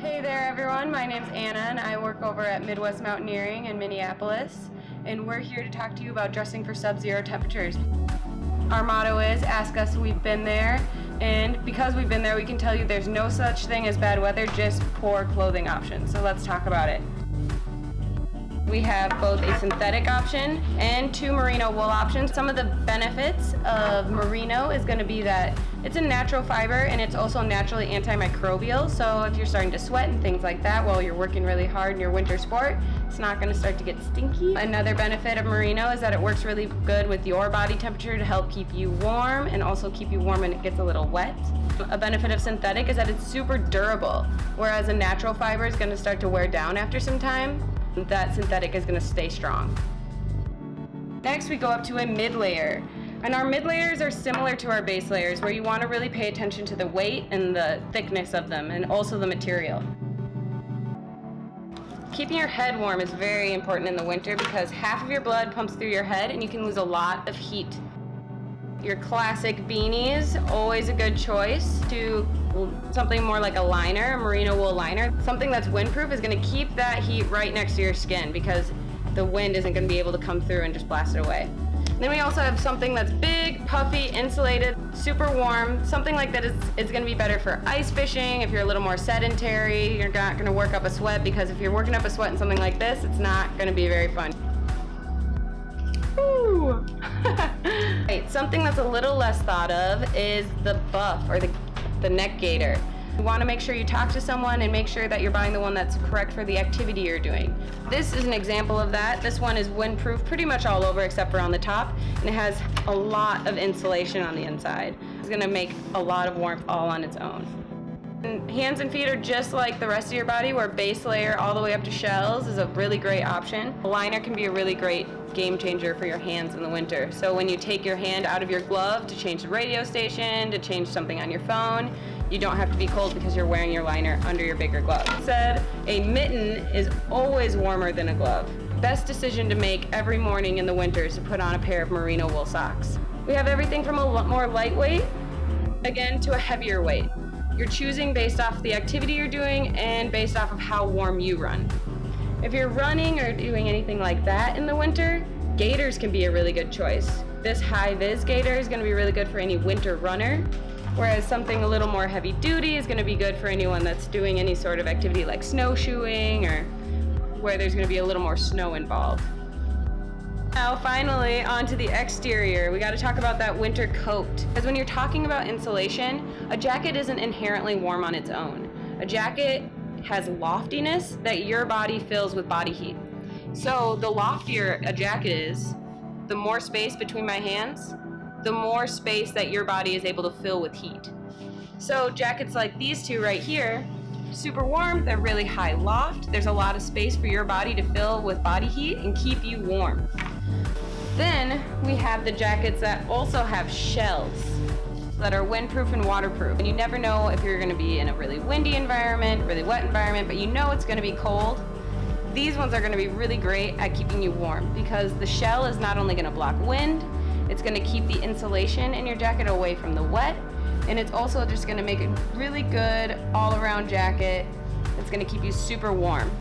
Hey there everyone, my name's Anna and I work over at Midwest Mountaineering in Minneapolis, and we're here to talk to you about dressing for sub-zero temperatures. Our motto is, ask us, we've been there, and because we've been there we can tell you there's no such thing as bad weather, just poor clothing options. So let's talk about it. We have both a synthetic option and two merino wool options. Some of the benefits of merino is going to be that it's a natural fiber and it's also naturally antimicrobial. So if you're starting to sweat and things like that while you're working really hard in your winter sport, it's not going to start to get stinky. Another benefit of merino is that it works really good with your body temperature to help keep you warm and also keep you warm when it gets a little wet. A benefit of synthetic is that it's super durable, whereas a natural fiber is going to start to wear down after some time. That synthetic is going to stay strong. Next we go up to a mid layer, and our mid layers are similar to our base layers, where you want to really pay attention to the weight and the thickness of them and also the material. Keeping your head warm is very important in the winter because half of your blood pumps through your head and you can lose a lot of heat. Your classic beanies, always a good choice. To something more like a liner, a merino wool liner. Something that's windproof is going to keep that heat right next to your skin because the wind isn't going to be able to come through and just blast it away. And then we also have something that's big, puffy, insulated, super warm. Something like that is going to be better for ice fishing. If you're a little more sedentary, you're not going to work up a sweat, because if you're working up a sweat in something like this, it's not going to be very fun. Woo! Right, something that's a little less thought of is the buff or the neck gaiter. You want to make sure you talk to someone and make sure that you're buying the one that's correct for the activity you're doing. This is an example of that. This one is windproof pretty much all over except for on the top, and it has a lot of insulation on the inside. It's going to make a lot of warmth all on its own. And hands and feet are just like the rest of your body, where base layer all the way up to shells is a really great option. A liner can be a really great game changer for your hands in the winter. So when you take your hand out of your glove to change the radio station, to change something on your phone, you don't have to be cold because you're wearing your liner under your bigger glove. That said, a mitten is always warmer than a glove. Best decision to make every morning in the winter is to put on a pair of merino wool socks. We have everything from a lot more lightweight, again, to a heavier weight. You're choosing based off the activity you're doing and based off of how warm you run. If you're running or doing anything like that in the winter, gaiters can be a really good choice. This high-vis gaiter is going to be really good for any winter runner, whereas something a little more heavy-duty is going to be good for anyone that's doing any sort of activity like snowshoeing or where there's going to be a little more snow involved. Now finally, onto the exterior. We got to talk about that winter coat. Because when you're talking about insulation, a jacket isn't inherently warm on its own. A jacket has loftiness that your body fills with body heat. So the loftier a jacket is, the more space between my hands, the more space that your body is able to fill with heat. So jackets like these two right here, super warm, they're really high loft. There's a lot of space for your body to fill with body heat and keep you warm. Then we have the jackets that also have shells that are windproof and waterproof. And you never know if you're going to be in a really windy environment, really wet environment, but you know it's going to be cold. These ones are going to be really great at keeping you warm because the shell is not only going to block wind, it's going to keep the insulation in your jacket away from the wet, and it's also just going to make a really good all-around jacket that's going to keep you super warm.